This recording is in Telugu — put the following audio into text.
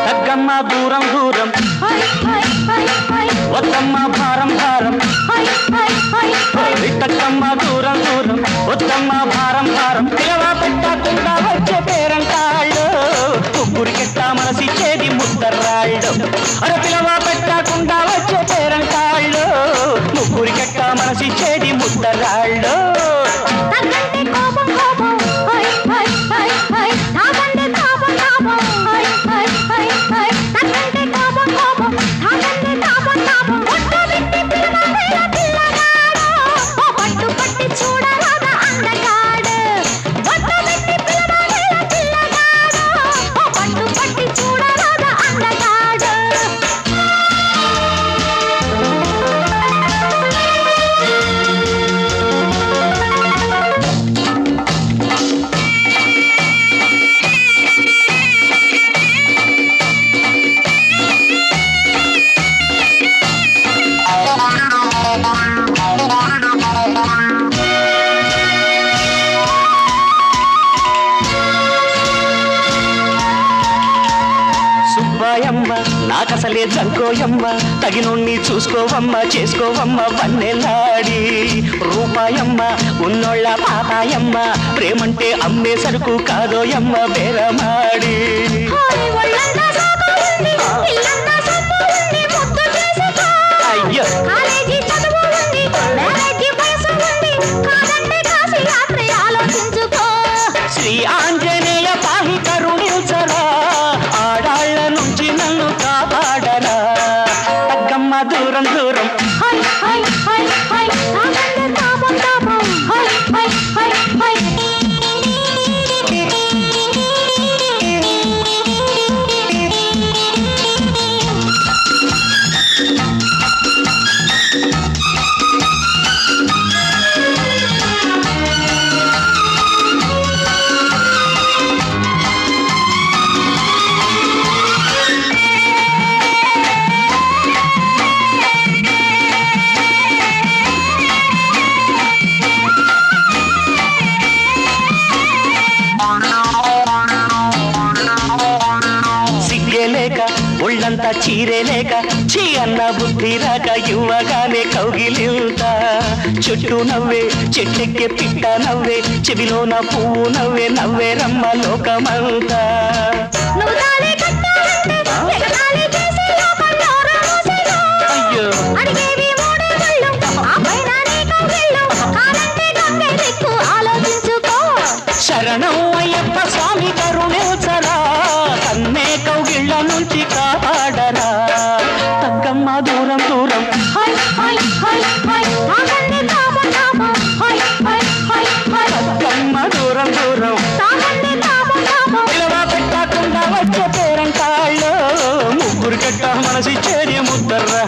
తగ్గమ్మ దూరం దూరం వద్దమ్మ భారం భారం తగ్గమ్మ దూరం దూరం వద్దమ్మ భారం భారం పిలవ పెట్టకుండా వచ్చే పేరంటాళ్ళు ముగ్గురికెట్టా మనసిచ్చేది ముద్దర్రాళ్ళు అరే పిలవ పెట్టకుండా వచ్చే పేరంటాళ్ళు ముగ్గురికెట్టా మనసిచ్చేది ముద్దర్రాళ్ళు సుబ్బాయమ్మ నాకసలే జంకోయమ్మ తగినోణ్ణి చూసుకోవమ్మ చేసుకోవమ్మ వన్నెలాడి రూపాయమ్మ ఉన్నోళ్ళ పాపాయమ్మ ప్రేమంటే అమ్మే సరుకు కాదోయమ్మ బేరమాడి అయ్యో శ్రీ ఆంజనేయ పాహి కరుణించరా ఆడాళ్ళ నుంచి నన్ను కాపాడరా తగ్గమ్మ దూరం దూరం ఒళ్ళంతా చీరేలేక చీ అన్న బుద్ధి రాక ఇవ్వగానే కౌగిలింత చుట్టూ నవ్వే చెట్టెక్కే పిట్ట నవ్వే చెవిలోన పువ్వు నవ్వే నవ్వే రమ్మ లోకమంతా అయ్యో శరణం అయ్యప్ప స్వామి కరుణించరా కన్నే కౌగిళ్ళ నుంచి కాపాడరా తగ్గమ్మ దూరం దూరం తగ్గమ్మ దూరం దూరం పిలవ పెట్టకుండా వచ్చే పేరంటాళ్ళు ముగ్గురు కట్ట మనసిచ్చేది ముద్దర్రా